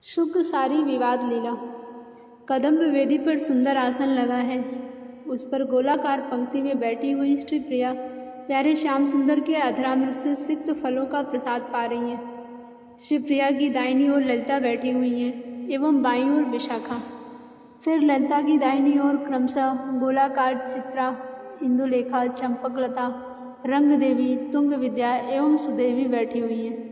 शुक्र सारी विवाद लीला। कदम्ब वेदी पर सुंदर आसन लगा है। उस पर गोलाकार पंक्ति में बैठी हुई श्री प्रिया प्यारे श्याम सुंदर के अधरामृत से सिक्त फलों का प्रसाद पा रही हैं। श्री प्रिया की दाहिनी ओर ललिता बैठी हुई हैं एवं बाईं ओर विशाखा। फिर ललिता की दाहिनी ओर क्रमशः गोलाकार चित्रा, इंदुलेखा, चंपकलता, रंग देवी, तुंग विद्या एवं सुदेवी बैठी हुई हैं।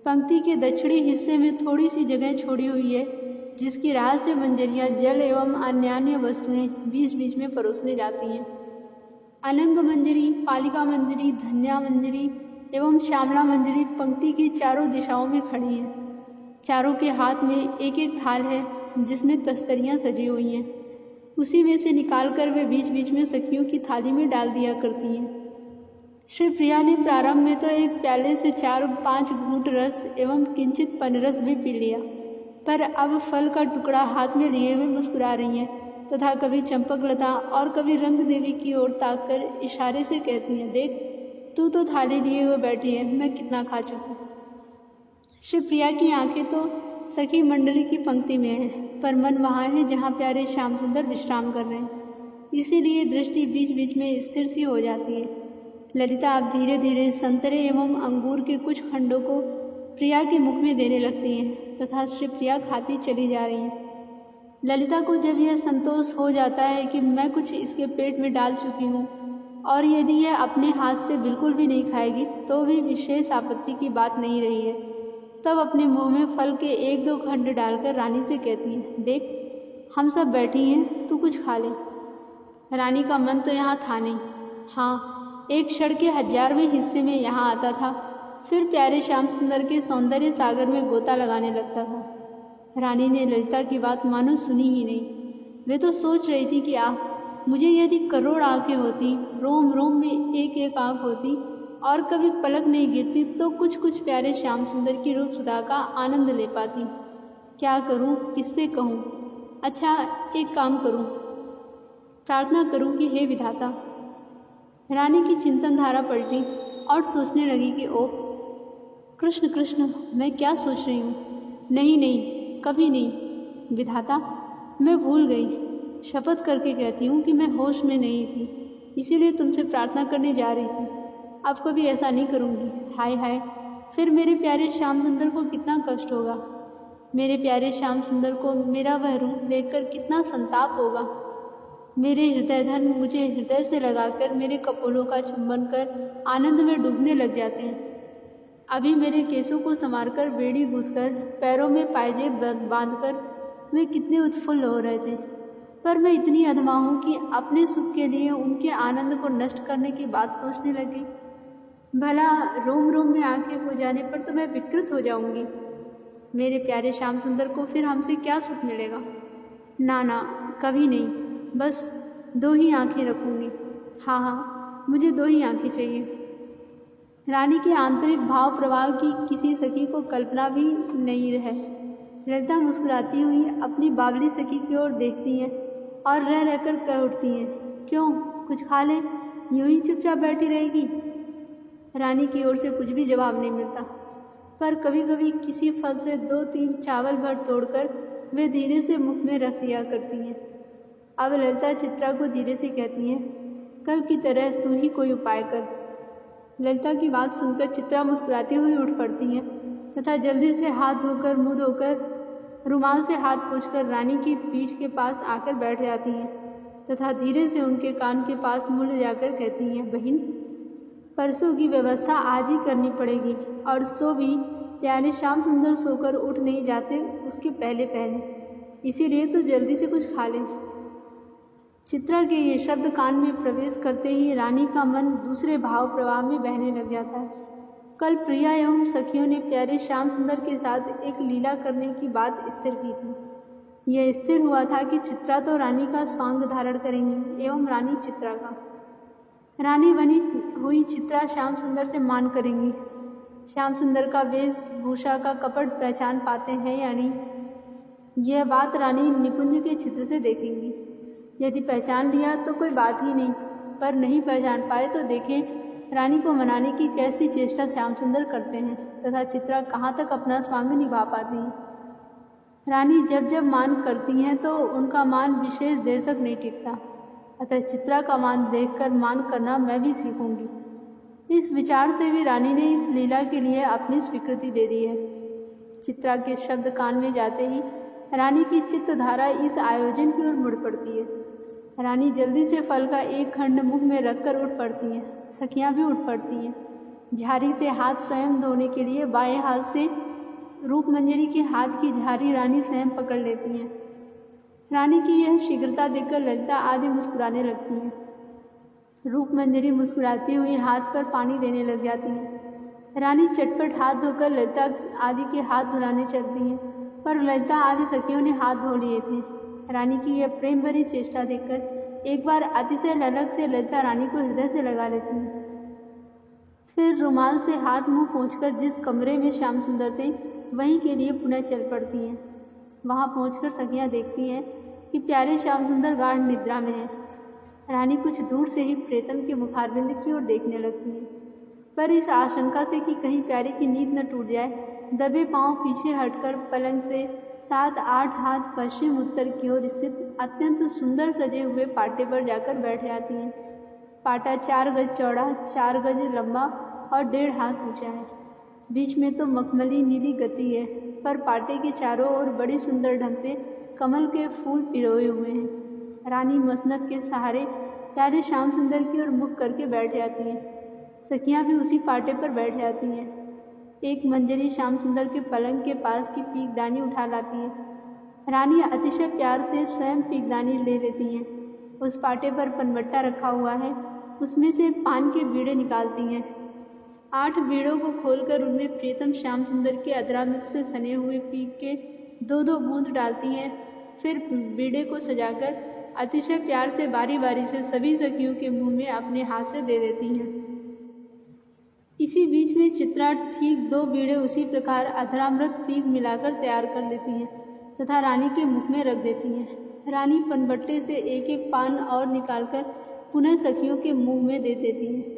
पंक्ति के दक्षिणी हिस्से में थोड़ी सी जगह छोड़ी हुई है, जिसकी राह से मंजरियाँ जल एवं अन्य वस्तुएं बीच बीच में परोसने जाती हैं। अनंग मंजरी, पालिका मंजरी, धन्या मंजरी एवं श्यामला मंजरी पंक्ति की चारों दिशाओं में खड़ी हैं। चारों के हाथ में एक एक थाल है, जिसमें तस्तरियाँ सजी हुई हैं। उसी में से निकालकर वे बीच बीच में सखियों की थाली में डाल दिया करती हैं। श्री प्रिया ने प्रारंभ में तो एक प्याले से 4-5 घूंट रस एवं किंचित पनरस भी पी लिया, पर अब फल का टुकड़ा हाथ में लिए हुए मुस्कुरा रही हैं तथा कभी चंपकलता और कभी रंग देवी की ओर ताककर इशारे से कहती हैं, देख तू तो थाली लिए हुए बैठी है, मैं कितना खा चुकी। श्री प्रिया की आंखें तो सखी मंडली की पंक्ति में है, पर मन वहाँ है जहाँ प्यारे श्याम सुंदर विश्राम कर रहे हैं। इसीलिए दृष्टि बीच बीच में स्थिर सी हो जाती है। ललिता अब धीरे धीरे संतरे एवं अंगूर के कुछ खंडों को प्रिया के मुख में देने लगती हैं तथा श्री प्रिया खाती चली जा रही हैं। ललिता को जब यह संतोष हो जाता है कि मैं कुछ इसके पेट में डाल चुकी हूँ और यदि यह अपने हाथ से बिल्कुल भी नहीं खाएगी तो भी विशेष आपत्ति की बात नहीं रही है, तब अपने मुंह में फल के 1-2 खंड डालकर रानी से कहती है, देख हम सब बैठी हैं, तू कुछ खा ले। रानी का मन तो यहाँ था नहीं। हाँ, एक क्षण के 1000वें हिस्से में यहाँ आता था, फिर प्यारे श्याम सुंदर के सौंदर्य सागर में गोता लगाने लगता था। रानी ने ललिता की बात मानो सुनी ही नहीं। वे तो सोच रही थी कि मुझे यदि करोड़ आंखें होती, रोम रोम में एक एक आंख होती और कभी पलक नहीं गिरती तो कुछ कुछ प्यारे श्याम सुंदर की रूप सुधा का आनंद ले पाती। क्या करूं, किससे कहूं? अच्छा, एक काम करूं, प्रार्थना करूं कि हे विधाता। रानी की चिंतन धारा पलटी और सोचने लगी कि ओह कृष्ण कृष्ण, मैं क्या सोच रही हूँ। नहीं नहीं, कभी नहीं विधाता, मैं भूल गई। शपथ करके कहती हूँ कि मैं होश में नहीं थी, इसीलिए तुमसे प्रार्थना करने जा रही थी। अब कभी ऐसा नहीं करूँगी। हाय हाय, फिर मेरे प्यारे श्याम सुंदर को कितना कष्ट होगा। मेरे प्यारे श्याम सुंदर को मेरा वह रूप देखकर कितना संताप होगा। मेरे हृदय धन मुझे हृदय से लगाकर मेरे कपोलों का चुंबन कर आनंद में डूबने लग जाते हैं। अभी मेरे केसों को संवारकर बेड़ी गूंथकर पैरों में पायजेब बांधकर वे कितने उत्फुल्ल हो रहे थे, पर मैं इतनी अधमा हूँ कि अपने सुख के लिए उनके आनंद को नष्ट करने की बात सोचने लगी। भला रोम रोम में आंखें हो जाने पर तो मैं विकृत हो जाऊंगी। मेरे प्यारे श्याम सुंदर को फिर हमसे क्या सुख मिलेगा। ना ना, कभी नहीं, बस 2 ही आंखें रखूँगी। हाँ हाँ, मुझे 2 ही आंखें चाहिए। रानी के आंतरिक भाव प्रवाह की किसी सखी को कल्पना भी नहीं है। ललिता मुस्कुराती हुई अपनी बावली सखी की ओर देखती हैं और रह रहकर कह उठती हैं, क्यों, कुछ खा लें, यूं ही चुपचाप बैठी रहेगी। रानी की ओर से कुछ भी जवाब नहीं मिलता, पर कभी कभी किसी फल से 2-3 चावल भर तोड़कर वे धीरे से मुख में रख दिया करती हैं। अब ललिता चित्रा को धीरे से कहती हैं, कल की तरह तू ही कोई उपाय कर। ललिता की बात सुनकर चित्रा मुस्कुराती हुई उठ पड़ती हैं तथा जल्दी से हाथ धोकर मुंह धोकर रुमाल से हाथ पोंछकर रानी की पीठ के पास आकर बैठ जाती हैं तथा धीरे से उनके कान के पास मुड़ जाकर कहती हैं, बहन, परसों की व्यवस्था आज ही करनी पड़ेगी, और सो भी प्यारे श्याम सुंदर सोकर उठ नहीं जाते उसके पहले पहले, इसीलिए तो जल्दी से कुछ खा ले। चित्रा के ये शब्द कान में प्रवेश करते ही रानी का मन दूसरे भाव प्रवाह में बहने लग जाता है। कल प्रिया एवं सखियों ने प्यारे श्याम सुंदर के साथ एक लीला करने की बात स्थिर की थी। यह स्थिर हुआ था कि चित्रा तो रानी का स्वांग धारण करेंगी एवं रानी चित्रा का। रानी बनी हुई चित्रा श्याम सुंदर से मान करेंगी। श्याम सुंदर का वेशभूषा का कपट पहचान पाते हैं या नहीं, यह बात रानी निकुंज के चित्र से देखेंगी। यदि पहचान लिया तो कोई बात ही नहीं, पर नहीं पहचान पाए तो देखें रानी को मनाने की कैसी चेष्टा श्याम सुंदर करते हैं तथा चित्रा कहाँ तक अपना स्वांग निभा पाती हैं। रानी जब जब मान करती हैं तो उनका मान विशेष देर तक नहीं टिकता, अतः चित्रा का मान देखकर मान करना मैं भी सीखूंगी। इस विचार से भी रानी ने इस लीला के लिए अपनी स्वीकृति दे दी है। चित्रा के शब्द कान में जाते ही रानी की चित्तधारा इस आयोजन की ओर मुड़ पड़ती है। रानी जल्दी से फल का एक खंड मुख में रखकर उठ पड़ती हैं। सखियां भी उठ पड़ती हैं। झारी से हाथ स्वयं धोने के लिए बाएं हाथ से रूपमंजरी के हाथ की झारी रानी स्वयं पकड़ लेती हैं। रानी की यह शीघ्रता देखकर ललिता आदि मुस्कुराने लगती हैं। रूपमंजरी मुस्कुराती हुई हाथ पर पानी देने लग जाती है। रानी चटपट हाथ धोकर ललिता आदि के हाथ धुलाने चलती हैं, पर ललिता आदि सखियों ने हाथ धो लिए थे। रानी की यह प्रेम भरी चेष्टा देखकर एक बार अतिशय ललक से ललिता रानी को हृदय से लगा लेती है। फिर रुमाल से हाथ मुंह पोंछकर जिस कमरे में श्याम सुंदर थे वहीं के लिए पुनः चल पड़ती हैं। वहां पहुंचकर सखियां देखती हैं कि प्यारे श्याम सुंदर गाढ़ निद्रा में हैं। रानी कुछ दूर से ही प्रेतम के मुखारबिंद की ओर देखने लगती है, पर इस आशंका से कि कहीं प्यारे की नींद न टूट जाए, दबे पांव पीछे हटकर पलंग से 7-8 हाथ पश्चिम उत्तर की ओर स्थित अत्यंत सुंदर सजे हुए पाटे पर जाकर बैठ जाती हैं। पाटा 4 गज चौड़ा, 4 गज लंबा और 1.5 हाथ ऊंचा है। बीच में तो मखमली नीली गति है, पर पाटे के चारों ओर बड़ी सुंदर ढंग से कमल के फूल पिरोए हुए हैं। रानी मसनद के सहारे प्यारे श्याम सुंदर की ओर मुख करके बैठ जाती हैं। सखियां भी उसी पाटे पर बैठ जाती हैं। एक मंजरी श्याम सुंदर के पलंग के पास की पीकदानी उठा लाती है। रानी अतिशय प्यार से स्वयं पीकदानी ले लेती हैं। उस पाटे पर पनबट्टा रखा हुआ है, उसमें से पान के बीड़े निकालती हैं। 8 बीड़ों को खोलकर उनमें प्रियतम श्याम सुंदर के अधरामृत से सने हुए पीक के 2-2 बूंद डालती हैं। फिर बीड़े को सजाकर अतिशय प्यार से बारी बारी से सभी सखियों के मुंह में अपने हाथ से दे देती हैं। इसी बीच में चित्रा ठीक 2 बीड़े उसी प्रकार अधरामृत पीक मिलाकर तैयार कर लेती हैं तथा रानी के मुख में रख देती हैं। रानी पनबट्टे से एक-एक पान और निकालकर पुनः सखियों के मुंह में दे देती हैं।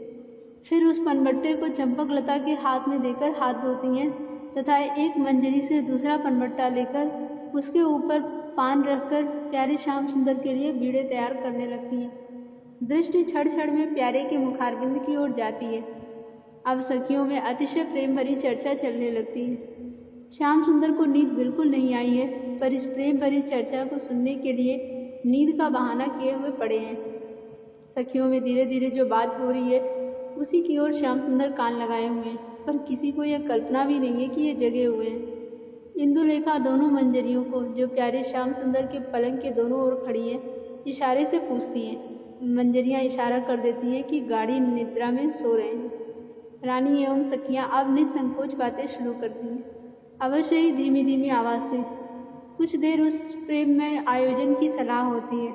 फिर उस पनबट्टे को चंपकलता के हाथ में देकर हाथ धोती हैं तथा एक मंजरी से दूसरा पनबट्टा लेकर उसके ऊपर पान रखकर प्यारे श्याम सुंदर के लिए बीड़े तैयार करने लगती हैं। दृष्टि क्षण क्षण में प्यारे के मुखारबिंद की ओर जाती है। अब सखियों में अतिशय प्रेम भरी चर्चा चलने लगती है। श्याम सुंदर को नींद बिल्कुल नहीं आई है, पर इस प्रेम भरी चर्चा को सुनने के लिए नींद का बहाना किए हुए पड़े हैं। सखियों में धीरे धीरे जो बात हो रही है उसी की ओर श्याम सुंदर कान लगाए हुए हैं, पर किसी को यह कल्पना भी नहीं है कि ये जगे हुए हैं। इंदुलेखा दोनों मंजरियों को, जो प्यारे श्याम सुंदर के पलंग के दोनों ओर खड़ी हैं, इशारे से पूछती हैं। मंजरियां इशारा कर देती हैं कि गाढ़ी निद्रा में सो रहे हैं। रानी एवं सखियां अब निसंकोच बातें शुरू करती हैं, अवश्य ही धीमी धीमी आवाज़ से। कुछ देर उस प्रेम में आयोजन की सलाह होती है।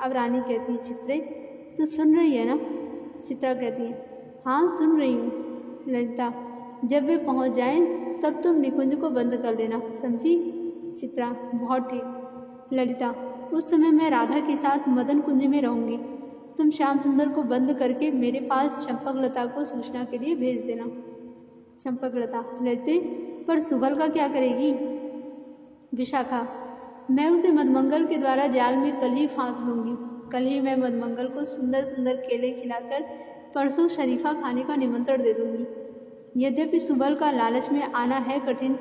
अब रानी कहती है, चित्रे तू सुन रही है ना? चित्रा कहती है, हाँ सुन रही हूँ। ललिता, जब वे पहुँच जाएं तब तुम निकुंज को बंद कर देना, समझी? चित्रा, बहुत ठीक। ललिता, उस समय मैं राधा के साथ मदन कुंज में रहूँगी। तुम श्याम सुंदर को बंद करके मेरे पास चंपकलता को सूचना के लिए भेज देना। चंपकलता, ललिते, पर सुबल का क्या करेगी? विशाखा, मैं उसे मधमंगल के द्वारा जाल में कल ही फांस लूँगी। कल ही मैं मधमंगल को सुंदर सुंदर केले खिलाकर परसों शरीफा खाने का निमंत्रण दे दूँगी। यद्यपि सुबल का लालच में आना है कठिन,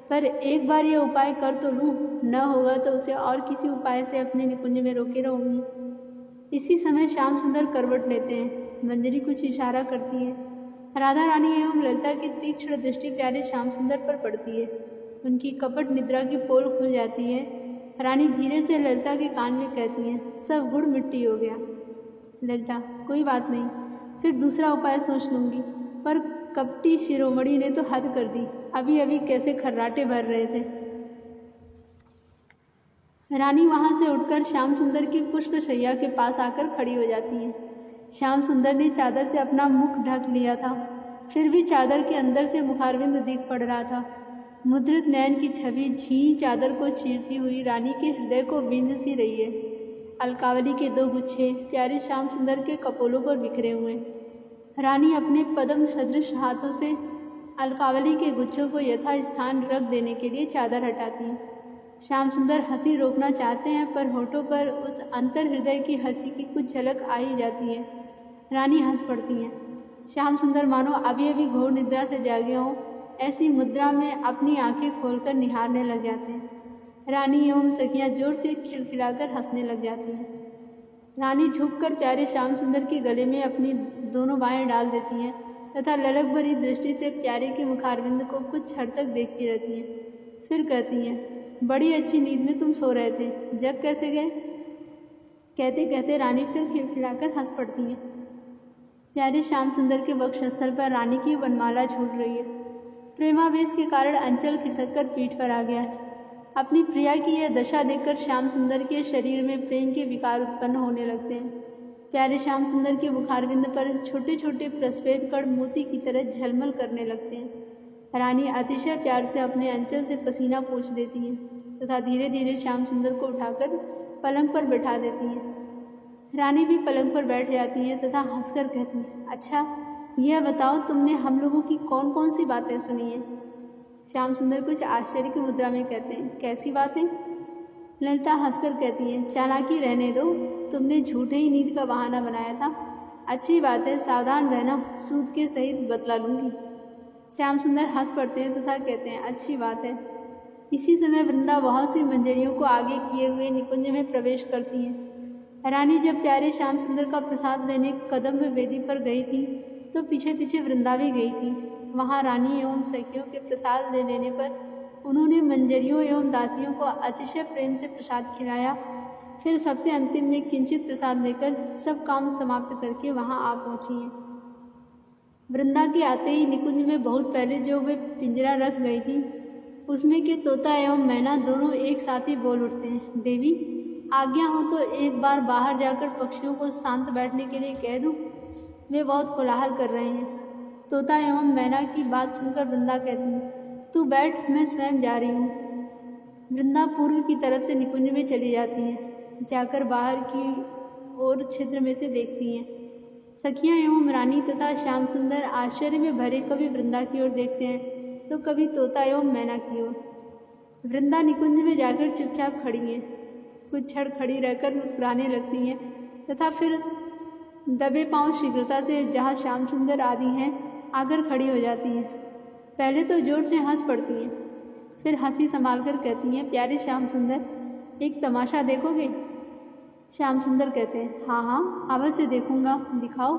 पर एक बार यह उपाय कर तो लूँ, न होगा तो उसे और किसी उपाय से अपने निकुंज में रोके रहूँगी। इसी समय श्याम सुंदर करवट लेते हैं। मंजरी कुछ इशारा करती है। राधा रानी एवं ललिता की तीक्ष्ण दृष्टि प्यारे श्याम सुंदर पर पड़ती है। उनकी कपट निद्रा की पोल खुल जाती है। रानी धीरे से ललिता के कान में कहती हैं, सब गुड़ मिट्टी हो गया। ललिता, कोई बात नहीं, फिर दूसरा उपाय सोच लूँगी। पर कपटी शिरोमणि ने तो हद कर दी, अभी अभी कैसे खर्राटे भर रहे थे। रानी वहां से उठकर श्याम सुंदर की पुष्प शैया के पास आकर खड़ी हो जाती है। श्याम सुंदर ने चादर से अपना मुख ढक लिया था, फिर भी चादर के अंदर से मुखारविंद दिख पड़ रहा था। मुद्रित नयन की छवि झीनी चादर को चीरती हुई रानी के हृदय को बींध सी रही है। अलकावली के 2 गुच्छे प्यारे श्याम सुंदर के कपोलों पर बिखरे हुए। रानी अपने पद्म सदृश हाथों से अलकावली के गुच्छों को यथा स्थान रख देने के लिए चादर हटाती है। श्याम सुंदर हंसी रोकना चाहते हैं, पर होठों पर उस अंतर हृदय की हंसी की कुछ झलक आ ही जाती है। रानी हंस पड़ती हैं। श्याम सुंदर मानो अभी अभी घोर निद्रा से जागे हों, ऐसी मुद्रा में अपनी आंखें खोलकर निहारने लग जाते हैं। रानी एवं सखियाँ जोर से खिलखिलाकर हंसने लग जाती हैं। रानी झुककर प्यारे श्याम सुंदर के गले में अपनी दोनों बाहें डाल देती हैं तथा ललक भरी दृष्टि से प्यारे के मुखारविंद को कुछ क्षण तक देखती रहती हैं। फिर कहती हैं, बड़ी अच्छी नींद में तुम सो रहे थे, जग कैसे गए? कहते कहते रानी फिर खिलखिलाकर हंस पड़ती हैं। प्यारे श्याम सुंदर के वक्षस्थल पर रानी की वनमाला झूल रही है। प्रेमावेश के कारण अंचल खिसक कर पीठ पर आ गया है। अपनी प्रिया की यह दशा देखकर श्याम सुंदर के शरीर में प्रेम के विकार उत्पन्न होने लगते हैं। प्यारे श्याम सुंदर के मुखारविंद पर छोटे छोटे प्रस्वेद कण मोती की तरह झलमल करने लगते हैं। रानी अतिशय प्यार से अपने अंचल से पसीना पोंछ देती हैं तथा धीरे धीरे श्याम सुंदर को उठाकर पलंग पर बैठा देती हैं। रानी भी पलंग पर बैठ जाती हैं तथा हंसकर कहती हैं, अच्छा यह बताओ तुमने हम लोगों की कौन कौन सी बातें सुनी हैं? श्याम सुंदर कुछ आश्चर्य की मुद्रा में कहते हैं, कैसी बातें? ललिता हंसकर कहती है, चालाकी रहने दो, तुमने झूठे ही नींद का बहाना बनाया था। अच्छी बात है, सावधान रहना, सूद के सहित बतला लूँगी। श्याम सुंदर हंस पड़ते हैं तथा कहते हैं, अच्छी बात है। इसी समय वृंदा बहुत सी मंजरियों को आगे किए हुए निकुंज में प्रवेश करती हैं। रानी जब प्यारे श्याम सुंदर का प्रसाद लेने कदम्ब वेदी पर गई थी तो पीछे पीछे वृंदा भी गई थी। वहाँ रानी एवं सखियों के प्रसाद ले लेने पर उन्होंने मंजरियों एवं दासियों को अतिशय प्रेम से प्रसाद खिलाया। फिर सबसे अंतिम में किंचित प्रसाद लेकर सब काम समाप्त करके वहाँ आ पहुँची हैं। वृंदा के आते ही निकुंज में बहुत पहले जो वे पिंजरा रख गई थी उसमें के तोता एवं मैना दोनों एक साथ ही बोल उठते हैं, देवी आज्ञा हो तो एक बार बाहर जाकर पक्षियों को शांत बैठने के लिए कह दूँ, वे बहुत कोलाहल कर रहे हैं। तोता एवं मैना की बात सुनकर वृंदा कहती है, तू बैठ, मैं स्वयं जा रही हूँ। वृंदा पूर्व की तरफ से निकुंज में चली जाती हैं। जाकर बाहर की ओर छिद्र में से देखती हैं। सखियाँ एवं रानी तथा श्याम सुंदर आश्चर्य में भरे कभी वृंदा की ओर देखते हैं तो कभी तोता एवं मैना की ओर। वृंदा निकुंज में जाकर चुपचाप खड़ी हैं। कुछ क्षण खड़ी रहकर मुस्कुराने लगती हैं तथा फिर दबे पांव शीघ्रता से जहाँ श्याम सुंदर आदि हैं आकर खड़ी हो जाती हैं। पहले तो जोर से हंस पड़ती हैं, फिर हंसी संभाल कर कहती हैं, प्यारे श्याम सुंदर एक तमाशा देखोगे? श्याम सुंदर कहते हैं, हाँ हाँ अवश्य देखूंगा, दिखाओ।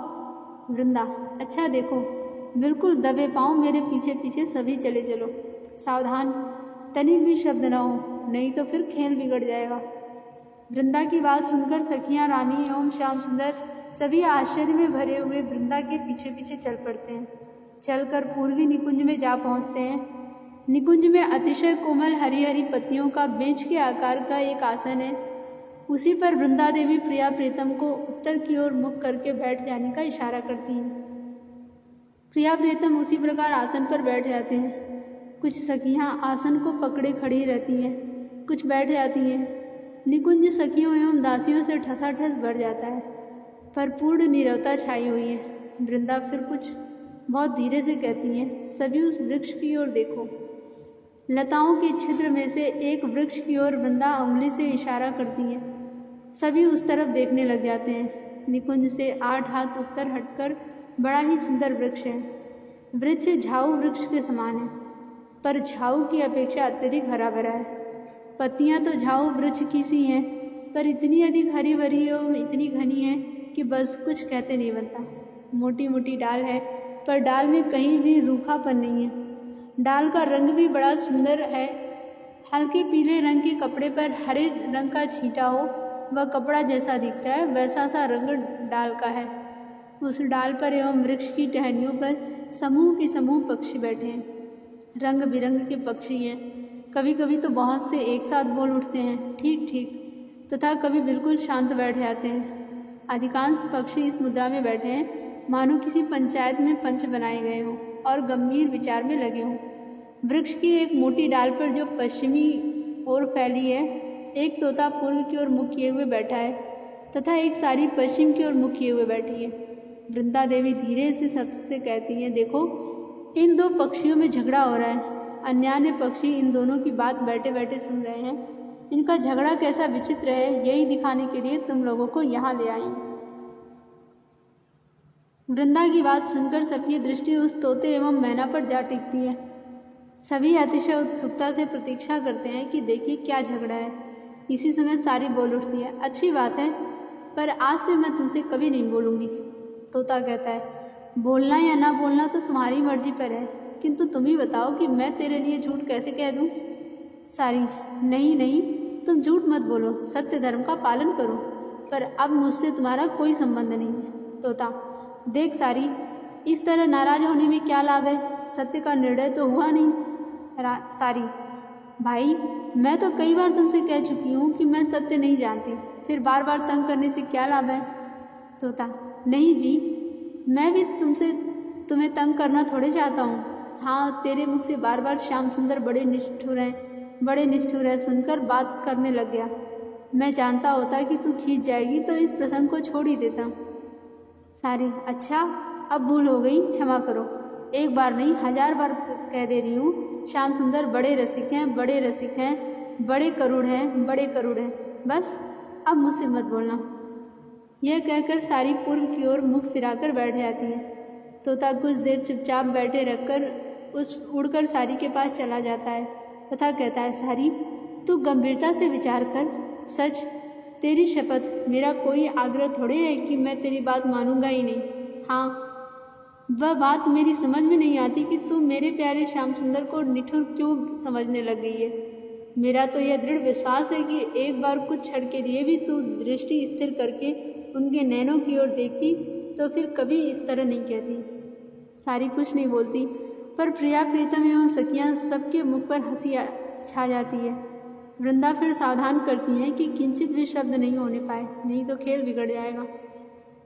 वृंदा, अच्छा देखो, बिल्कुल दबे पाँव मेरे पीछे पीछे सभी चले चलो, सावधान, तनिक भी शब्द न हो, नहीं तो फिर खेल बिगड़ जाएगा। वृंदा की बात सुनकर सखियाँ रानी एवं श्याम सुंदर सभी आश्चर्य में भरे हुए वृंदा के पीछे पीछे चल पड़ते हैं। चलकर पूर्वी निकुंज में जा पहुँचते हैं। निकुंज में अतिशय कोमल हरी हरी पत्तियों का बेंच के आकार का एक आसन है। उसी पर वृंदा देवी प्रिया प्रीतम को उत्तर की ओर मुख करके बैठ जाने का इशारा करती हैं। प्रिया प्रीतम उसी प्रकार आसन पर बैठ जाते हैं। कुछ सखियाँ आसन को पकड़े खड़ी रहती हैं, कुछ बैठ जाती हैं। निकुंज सखियों एवं दासियों से ठसाठस बढ़ जाता है, पर पूर्ण नीरवता छाई हुई है। वृंदा फिर कुछ बहुत धीरे से कहती हैं, सभी उस वृक्ष की ओर देखो। लताओं के छिद्र में से एक वृक्ष की ओर वृंदा उंगली से इशारा करती हैं। सभी उस तरफ देखने लग जाते हैं। निकुंज से 8 हाथ उत्तर हटकर बड़ा ही सुंदर वृक्ष है। वृक्ष झाऊ वृक्ष के समान है, पर झाऊ की अपेक्षा अत्यधिक हरा भरा है। पत्तियां तो झाऊ वृक्ष की सी हैं, पर इतनी अधिक हरी भरी और इतनी घनी है कि बस कुछ कहते नहीं बनता। मोटी मोटी डाल है, पर डाल में कहीं भी रूखापन नहीं है। डाल का रंग भी बड़ा सुंदर है। हल्के पीले रंग के कपड़े पर हरे रंग का छींटा हो वह कपड़ा जैसा दिखता है, वैसा सा रंग डाल का है। उस डाल पर एवं वृक्ष की टहनियों पर समूह के समूह पक्षी बैठे हैं। रंग बिरंग के पक्षी हैं। कभी कभी तो बहुत से एक साथ बोल उठते हैं, ठीक ठीक, तथा कभी बिल्कुल शांत बैठ जाते हैं। अधिकांश पक्षी इस मुद्रा में बैठे हैं मानो किसी पंचायत में पंच बनाए गए हों और गंभीर विचार में लगे हों। वृक्ष की एक मोटी डाल पर जो पश्चिमी ओर फैली है, एक तोता पूर्व की ओर मुख किए हुए बैठा है तथा एक सारी पश्चिम की ओर मुख किए हुए बैठी है। वृंदा देवी धीरे से सबसे कहती हैं, देखो इन दो पक्षियों में झगड़ा हो रहा है। अन्य पक्षी इन दोनों की बात बैठे बैठे सुन रहे हैं। इनका झगड़ा कैसा विचित्र है, यही दिखाने के लिए तुम लोगों को यहाँ ले आई। वृंदा की बात सुनकर सबकी दृष्टि उस तोते एवं मैना पर जा टिकती है। सभी अतिशय उत्सुकता से प्रतीक्षा करते हैं कि देखिए क्या झगड़ा है। इसी समय सारी बोल उठती है, अच्छी बात है, पर आज से मैं तुमसे कभी नहीं बोलूँगी। तोता कहता है, बोलना या ना बोलना तो तुम्हारी मर्जी पर है, किंतु तुम ही बताओ कि मैं तेरे लिए झूठ कैसे कह दूँ। सारी, नहीं नहीं, तुम झूठ मत बोलो, सत्य धर्म का पालन करो, पर अब मुझसे तुम्हारा कोई संबंध नहीं है। तोता, देख सारी, इस तरह नाराज होने में क्या लाभ है, सत्य का निर्णय तो हुआ नहीं। सारी, भाई मैं तो कई बार तुमसे कह चुकी हूँ कि मैं सत्य नहीं जानती, फिर बार बार तंग करने से क्या लाभ है। तोता, नहीं जी, मैं भी तुम्हें तंग करना थोड़े चाहता हूँ। हाँ, तेरे मुख से बार बार श्याम सुंदर बड़े निष्ठुर है सुनकर बात करने लग गया। मैं जानता होता कि तू खींच जाएगी तो इस प्रसंग को छोड़ ही देता। सारी, अच्छा, अब भूल हो गई, क्षमा करो। एक बार नहीं 1000 बार कह दे रही हूँ, श्याम सुंदर बड़े रसिक हैं, बड़े करुण हैं, बस अब मुझसे मत बोलना। यह कहकर सारी पूर्व की ओर मुख फिराकर बैठ जाती है। तोता कुछ देर चुपचाप बैठे रखकर उड़कर सारी के पास चला जाता है तथा कहता है, सारी तू गंभीरता से विचार कर, सच तेरी शपथ, मेरा कोई आग्रह थोड़े है कि मैं तेरी बात मानूंगा ही नहीं। हाँ, वह बात मेरी समझ में नहीं आती कि तू मेरे प्यारे श्याम सुंदर को निठुर क्यों समझने लग गई है। मेरा तो यह दृढ़ विश्वास है कि एक बार कुछ क्षण के लिए भी तू दृष्टि स्थिर करके उनके नैनों की ओर देखती तो फिर कभी इस तरह नहीं कहती। सारी कुछ नहीं बोलती, पर प्रिया, प्रीतम एवं सखियाँ सबके मुख पर हंसी छा जाती है। वृंदा फिर सावधान करती हैं कि किंचित भी शब्द नहीं होने पाए, नहीं तो खेल बिगड़ जाएगा।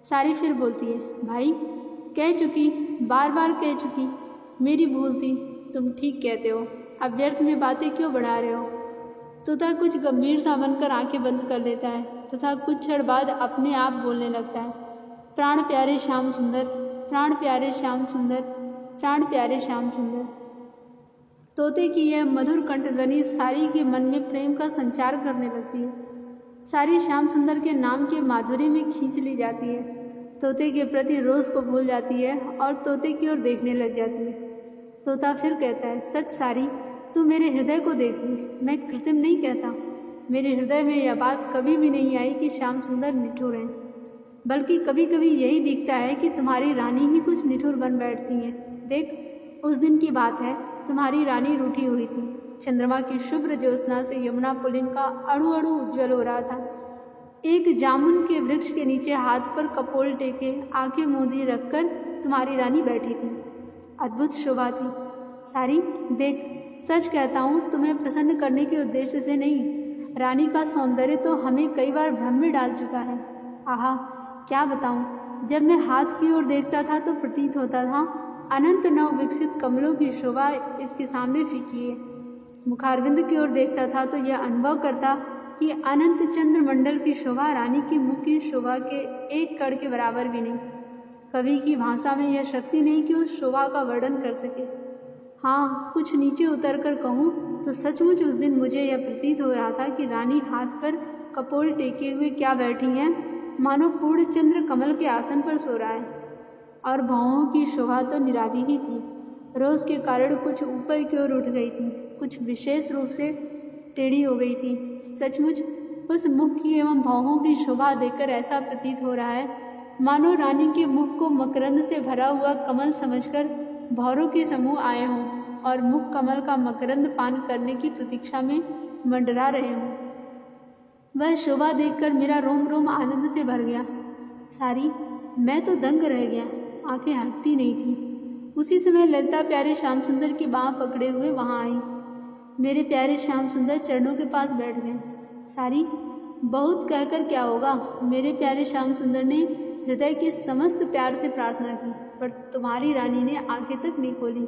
सारी फिर बोलती है, भाई कह चुकी, बार बार कह चुकी, मेरी भूल थी, तुम ठीक कहते हो, अब व्यर्थ में बातें क्यों बढ़ा रहे हो। तोता कुछ गंभीर सा बनकर आंखें बंद कर लेता है तथा कुछ क्षण बाद अपने आप बोलने लगता है, प्राण प्यारे श्याम सुंदर, प्राण प्यारे श्याम सुंदर, प्राण प्यारे श्याम सुंदर। तोते की यह मधुर कंठध्वनि सारी के मन में प्रेम का संचार करने लगती है। सारी श्याम सुंदर के नाम के माधुर्य में खींच ली जाती है, तोते के प्रति रोज को भूल जाती है और तोते की ओर देखने लग जाती है। तोता फिर कहता है, सच सारी, तू मेरे हृदय को देखी, मैं कृत्रिम नहीं कहता। मेरे हृदय में यह बात कभी भी नहीं आई कि श्याम सुंदर निठुर हैं, बल्कि कभी कभी यही दिखता है कि तुम्हारी रानी ही कुछ निठुर बन बैठती हैं। देख, उस दिन की बात है, तुम्हारी रानी रूठी हुई थी। चंद्रमा की शुभ्र ज्योत्सना से यमुना पुलिन का अणु अणु उज्ज्वल हो रहा था। एक जामुन के वृक्ष के नीचे हाथ पर कपोल टेके आंखें मूंदी रखकर तुम्हारी रानी बैठी थी। अद्भुत शोभा थी। सारी, देख, सच कहता हूँ, तुम्हें प्रसन्न करने के उद्देश्य से नहीं, रानी का सौंदर्य तो हमें कई बार भ्रम में डाल चुका है। आहा, क्या बताऊँ, जब मैं हाथ की ओर देखता था तो प्रतीत होता था अनंत नव विकसित कमलों की शोभा इसके सामने फीकी है। मुखारविंद की ओर देखता था तो यह अनुभव करता कि अनंत चंद्रमंडल की शोभा रानी की मुख की शोभा के एक कण के बराबर भी नहीं। कवि की भाषा में यह शक्ति नहीं कि उस शोभा का वर्णन कर सके। हाँ, कुछ नीचे उतर कर कहूँ तो सचमुच उस दिन मुझे यह प्रतीत हो रहा था कि रानी हाथ पर कपोल टेके हुए क्या बैठी हैं, मानो पूर्ण चंद्र कमल के आसन पर सो रहा है। और भौहों की शोभा तो निराली ही थी, रोज के कारण कुछ ऊपर की ओर उठ गई थी, कुछ विशेष रूप से टेढ़ी हो गई थी। सचमुच उस मुख की एवं भौहों की शोभा देखकर ऐसा प्रतीत हो रहा है मानो रानी के मुख को मकरंद से भरा हुआ कमल समझकर भौरों के समूह आए हों और मुख कमल का मकरंद पान करने की प्रतीक्षा में मंडरा रहे हों। वह शोभा देखकर मेरा रोम रोम आनंद से भर गया। सारी, मैं तो दंग रह गया, आंखें हटती नहीं थी। उसी समय ललिता प्यारे श्याम सुंदर की बाँह पकड़े हुए वहाँ आई। मेरे प्यारे श्याम सुंदर चरणों के पास बैठ गए। सारी, बहुत कहकर क्या होगा, मेरे प्यारे श्याम सुंदर ने हृदय के समस्त प्यार से प्रार्थना की, पर तुम्हारी रानी ने आंखें तक नहीं खोली।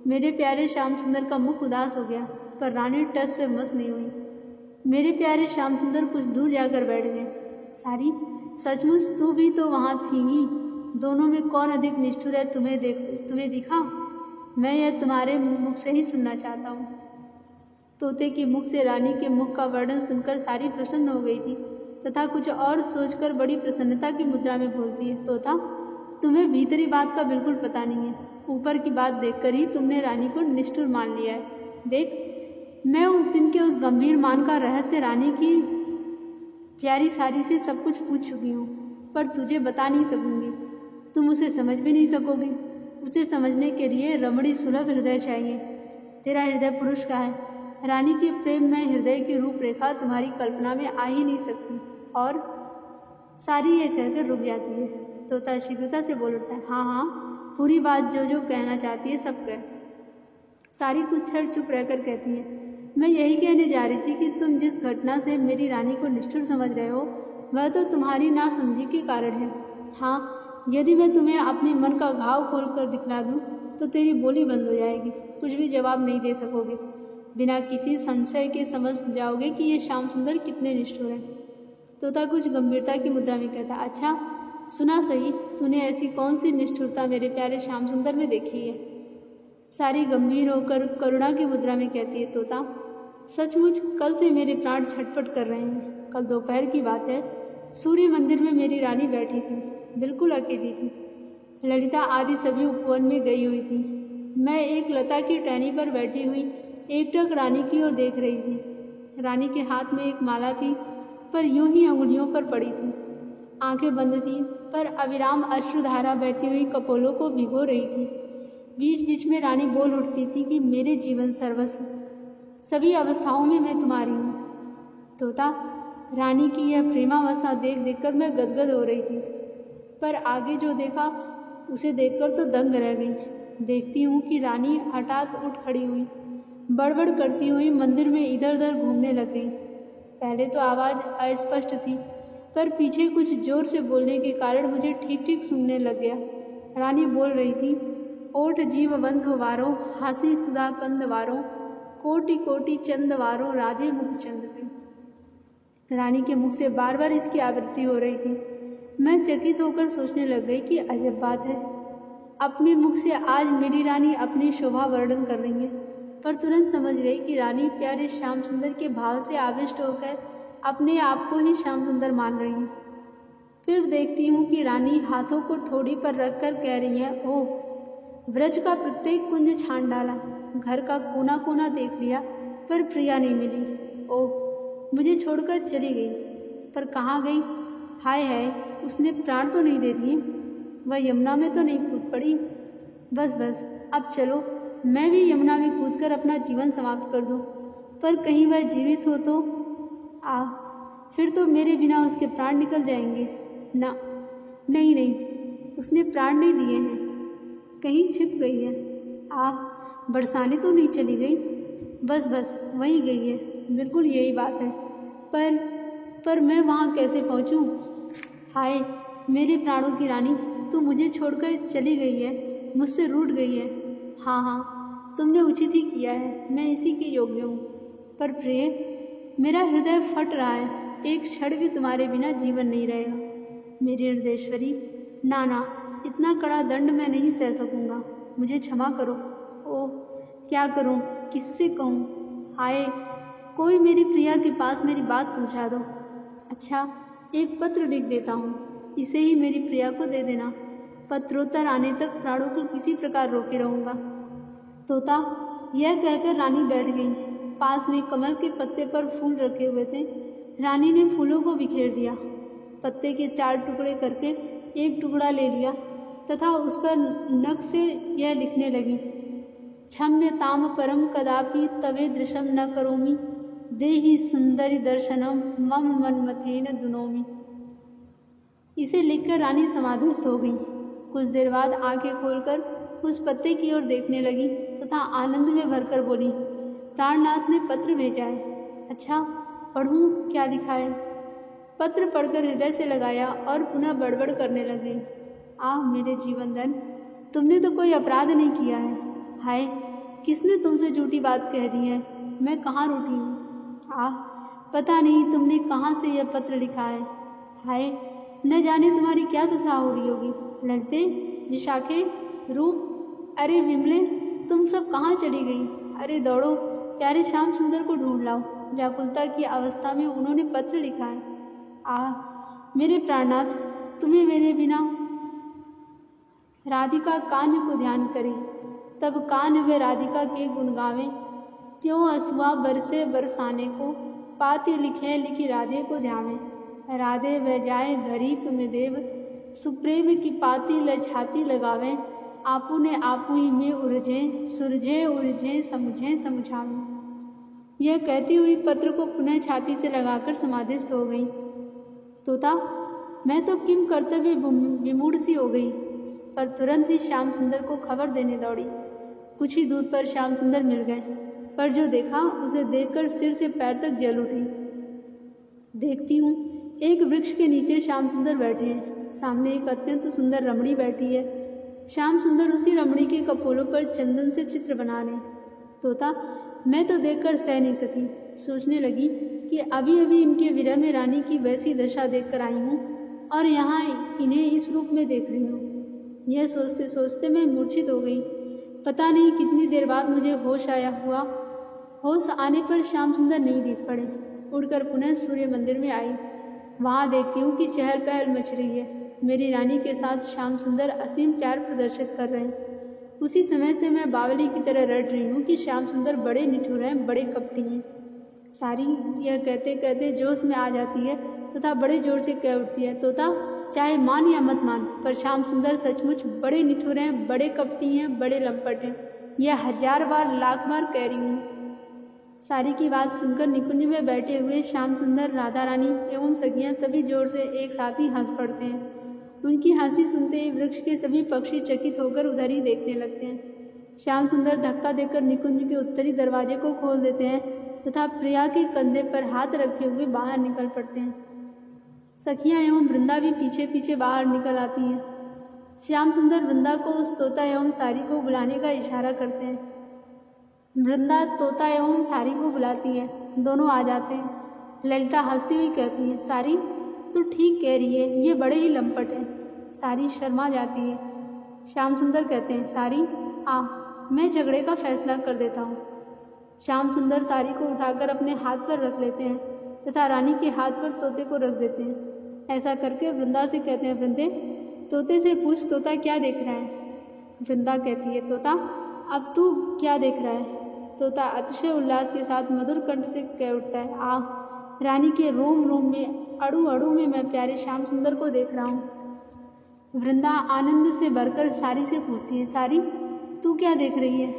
मेरे प्यारे श्याम सुंदर का मुख उदास हो गया, पर रानी टस से मस नहीं हुई। मेरे प्यारे श्याम सुंदर कुछ दूर जाकर बैठ गए। सारी, सचमुच तू भी तो वहाँ थी ही, दोनों में कौन अधिक निष्ठुर है तुम्हें दिखा। मैं यह तुम्हारे मुख से ही सुनना चाहता हूँ। तोते के मुख से रानी के मुख का वर्णन सुनकर सारी प्रसन्न हो गई थी तथा कुछ और सोचकर बड़ी प्रसन्नता की मुद्रा में बोलती है, तोता, तुम्हें भीतरी बात का बिल्कुल पता नहीं है। ऊपर की बात देखकर ही तुमने रानी को निष्ठुर मान लिया है। देख, मैं उस दिन के उस गंभीर मान का रहस्य रानी की प्यारी सारी से सब कुछ पूछ चुकी हूँ, पर तुझे बता नहीं सकूँगी। तुम उसे समझ भी नहीं सकोगी। उसे समझने के लिए रमणी सुलभ हृदय चाहिए। तेरा हृदय पुरुष का है। रानी के प्रेम में हृदय की रूपरेखा तुम्हारी कल्पना में आ ही नहीं सकती। और सारी यह कहकर रुक जाती है। तोता शीघ्रता से बोल उठता है, हाँ हाँ, पूरी बात जो जो कहना चाहती है सब कह। सारी कुछ क्षण चुप रहकर कहती है, मैं यही कहने जा रही थी कि तुम जिस घटना से मेरी रानी को निष्ठुर समझ रहे हो वह तो तुम्हारी नासमझी के कारण है। हाँ, यदि मैं तुम्हें अपने मन का घाव खोल कर दिखला दूँ तो तेरी बोली बंद हो जाएगी, कुछ भी जवाब नहीं दे सकोगे। बिना किसी संशय के समझ जाओगे कि ये श्याम सुंदर कितने निष्ठुर हैं। तोता कुछ गंभीरता की मुद्रा में कहता, अच्छा सुना सही, तूने ऐसी कौन सी निष्ठुरता मेरे प्यारे श्याम सुंदर में देखी है? सारी गंभीर होकर करुणा की मुद्रा में कहती है, तोता, सचमुच कल से मेरे प्राण छटपट कर रहे हैं। कल दोपहर की बात है, सूर्य मंदिर में मेरी रानी बैठी थी, बिल्कुल अकेली थी। ललिता आदि सभी उपवन में गई हुई थी। मैं एक लता की टहनी पर बैठी हुई एकटक रानी की ओर देख रही थी। रानी के हाथ में एक माला थी, पर यूं ही अंगुलियों पर पड़ी थी। आंखें बंद थीं, पर अविराम अश्रुधारा बहती हुई कपोलों को भिगो रही थी। बीच बीच में रानी बोल उठती थी कि मेरे जीवन सर्वस्व, सभी अवस्थाओं में मैं तुम्हारी हूँ। तोता, रानी की यह प्रेमावस्था देख देखकर मैं गदगद हो रही थी, पर आगे जो देखा उसे देखकर तो दंग रह गई। देखती हूँ कि रानी हठात उठ खड़ी हुई, बड़बड़ करती हुई मंदिर में इधर उधर घूमने लग गई। पहले तो आवाज़ अस्पष्ट थी, पर पीछे कुछ जोर से बोलने के कारण मुझे ठीक ठीक सुनने लग गया। रानी बोल रही थी, ओठ जीववंत हो वारो, हासी सुधा कंद वारो, कोटि कोटि चंद वारो, राधे मुख चंद पे। रानी के मुख से बार बार इसकी आवृत्ति हो रही थी। मैं चकित होकर सोचने लग गई कि अजब बात है, अपने मुख से आज मेरी रानी अपनी शोभा वर्णन कर रही है। पर तुरंत समझ गई कि रानी प्यारे श्याम सुंदर के भाव से आविष्ट होकर अपने आप को ही श्याम सुंदर मान रही है। फिर देखती हूँ कि रानी हाथों को ठोड़ी पर रखकर कह रही है, ओह, ब्रज का प्रत्येक कुंज छान डाला, घर का कोना कोना देख लिया, पर प्रिया नहीं मिली। ओह, मुझे छोड़कर चली गई। पर कहाँ गई? हाय हाय, उसने प्राण तो नहीं दे दिए? वह यमुना में तो नहीं कूद पड़ी? बस बस, अब चलो मैं भी यमुना में कूदकर अपना जीवन समाप्त कर दूं। पर कहीं वह जीवित हो तो फिर तो मेरे बिना उसके प्राण निकल जाएंगे। ना, नहीं नहीं, उसने प्राण नहीं दिए हैं, कहीं छिप गई है। बरसाने तो नहीं चली गई? बस बस, वहीं गई है, बिल्कुल यही बात है। पर मैं वहाँ कैसे पहुँचूँ? हाय मेरे प्राणों की रानी, तू मुझे छोड़कर चली गई है, मुझसे रूठ गई है। हाँ हाँ, तुमने उचित ही किया है, मैं इसी के योग्य हूँ। पर प्रिय, मेरा हृदय फट रहा है, एक क्षण भी तुम्हारे बिना जीवन नहीं रहेगा। मेरी हृदयेश्वरी, ना ना, इतना कड़ा दंड मैं नहीं सह सकूँगा, मुझे क्षमा करो। ओह, क्या करूँ, किससे कहूँ? हाय, कोई मेरी प्रिया के पास मेरी बात पहुँचा दो। अच्छा, एक पत्र लिख देता हूँ, इसे ही मेरी प्रिया को दे देना। पत्रोत्तर आने तक प्राणों को किसी प्रकार रोके रहूँगा। तोता, यह कहकर रानी बैठ गई। पास में कमल के पत्ते पर फूल रखे हुए थे। रानी ने फूलों को बिखेर दिया, पत्ते के 4 टुकड़े करके एक टुकड़ा ले लिया तथा उस पर नख से यह लिखने लगी, क्षम्यताम परम कदापि तवे दृशम न करोमि, देहि सुंदरी दर्शनम मम मनमथेन दुनोमि। इसे लिखकर रानी समाधिस्थ हो गई। कुछ देर बाद आंखें खोलकर उस पत्ते की ओर देखने लगी तथा आनंद में भरकर बोली, प्राणनाथ ने पत्र भेजा है। अच्छा, पढ़ूं क्या लिखा है? पत्र पढ़कर हृदय से लगाया और पुनः बड़बड़ करने लगी, मेरे जीवन धन, तुमने तो कोई अपराध नहीं किया है। हाय, किसने तुमसे झूठी बात कह दी है? मैं कहाँ रूठी हूँ? पता नहीं तुमने कहाँ से यह पत्र लिखा है। हाय, न जाने तुम्हारी क्या दशा हो रही होगी। लड़ते, विशाखे, रूप, अरे विमले, तुम सब कहाँ चली गई? अरे दौड़ो, प्यारे श्याम सुंदर को ढूंढ लाओ। व्याकुलता की अवस्था में उन्होंने पत्र लिखा है। मेरे प्राणनाथ, तुम्हें मेरे बिना। राधिका कान्ह को ध्यान करे, तब कान्ह व राधिका के गुण गावें। त्यों असुआ बरसे बरसाने को, पाति लिखे लिखी राधे को ध्यावें। राधे व जाए गरीब में देव, सुप्रेम की पाती ल छाती लगावें। आपू ने आपू ही में उलझे, सुलझे उलझे समझे समझावें। यह कहती हुई पत्र को पुनः छाती से लगाकर समाधिस्थ हो गई। तोता, मैं तो किम कर्तव्य विमूढ़ सी हो गई, पर तुरंत ही श्याम सुंदर को खबर देने दौड़ी। कुछ ही दूर पर श्याम सुंदर मिल गए, पर जो देखा उसे देखकर सिर से पैर तक जल उठी। देखती हूँ एक वृक्ष के नीचे श्याम सुंदर बैठे हैं। सामने एक अत्यंत सुंदर रमणी बैठी है। श्याम सुंदर उसी रमणी के कपोलों पर चंदन से चित्र बना रहे। तोता, मैं तो देखकर सह नहीं सकी। सोचने लगी कि अभी अभी इनके विरह में रानी की वैसी दशा देखकर आई हूँ और यहाँ इन्हें इस रूप में देख रही हूँ। यह सोचते सोचते मैं मूर्छित हो गई। पता नहीं कितनी देर बाद मुझे होश आया हुआ। होश आने पर श्याम सुंदर नहीं दिख पड़े। उड़कर पुनः सूर्य मंदिर में आई। वहाँ देखती हूँ कि चहल पहल मच रही है। मेरी रानी के साथ श्याम सुंदर असीम प्यार प्रदर्शित कर रहे हैं। उसी समय से मैं बावली की तरह रट रही हूँ कि श्याम सुंदर बड़े निठुर हैं, बड़े कपटी हैं। सारी यह कहते कहते जोश में आ जाती है तथा बड़े जोर से कह उठती है, तोता, चाहे मान या मत मान, पर श्याम सुंदर सचमुच बड़े निठुर हैं, बड़े कपटी हैं, बड़े लंपट हैं। यह 1000 बार लाख बार कह रही हूँ। सारी की बात सुनकर निकुंज में बैठे हुए श्याम सुंदर, राधा रानी एवं सखियाँ सभी जोर से एक साथ ही हंस पड़ते हैं। उनकी हंसी सुनते ही वृक्ष के सभी पक्षी चकित होकर उधर ही देखने लगते हैं। श्याम सुंदर धक्का देकर निकुंज के उत्तरी दरवाजे को खोल देते हैं तथा प्रिया के कंधे पर हाथ रखे हुए बाहर निकल पड़ते हैं। सखियाँ एवं वृंदा भी पीछे पीछे बाहर निकल आती हैं। श्याम सुंदर वृंदा को उस तोता एवं सारी को बुलाने का इशारा करते हैं। वृंदा तोता एवं सारी को बुलाती है। दोनों आ जाते हैं। ललिता हंसती हुई कहती है, सारी तू ठीक कह रही है, ये बड़े ही लंपट हैं। सारी शर्मा जाती है। श्याम सुंदर कहते हैं, सारी आ, मैं झगड़े का फैसला कर देता हूँ। श्याम सुंदर सारी को उठाकर अपने हाथ पर रख लेते हैं तथा रानी के हाथ पर तोते को रख देते हैं। ऐसा करके वृंदा से कहते हैं, वृंदे, तोते से पूछ तोता क्या देख रहा है। वृंदा कहती है, तोता, अब तू क्या देख रहा है। तोता अतिशय उल्लास के साथ मधुर कंठ से कह उठता है, आ, रानी के रोम रोम में, अड़ू अड़ू में मैं प्यारे श्याम सुंदर को देख रहा हूँ। वृंदा आनंद से भरकर सारी से पूछती है, सारी तू क्या देख रही है।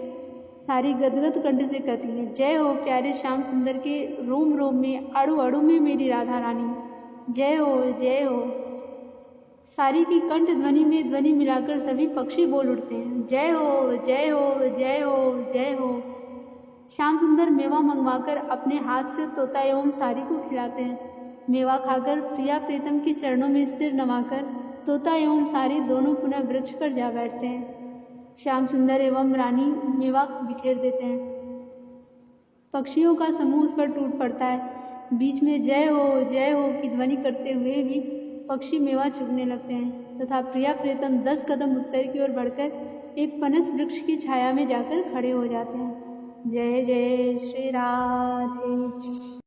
सारी गदगद कंठ से कहती है, जय हो प्यारे श्याम सुंदर के रोम रोम में, अड़ू अड़ू में मेरी राधा रानी, जय हो जय हो। सारी की कंठ ध्वनि में ध्वनि मिलाकर सभी पक्षी बोल उठते हैं, जय हो जय हो जय हो जय हो। श्याम सुंदर मेवा मंगवाकर अपने हाथ से तोता एवं सारी को खिलाते हैं। मेवा खाकर प्रिया प्रीतम के चरणों में सिर नवाकर तोता एवं सारी दोनों पुनः वृक्ष पर जा बैठते हैं। श्याम सुंदर एवं रानी मेवा बिखेर देते हैं। पक्षियों का समूह उस पर टूट पड़ता है। बीच में जय हो की ध्वनि करते हुए भी पक्षी मेवा चुगने लगते हैं तथा प्रिया प्रीतम 10 कदम उत्तर की ओर बढ़कर एक पनस वृक्ष की छाया में जाकर खड़े हो जाते हैं। जय जय श्री राधे।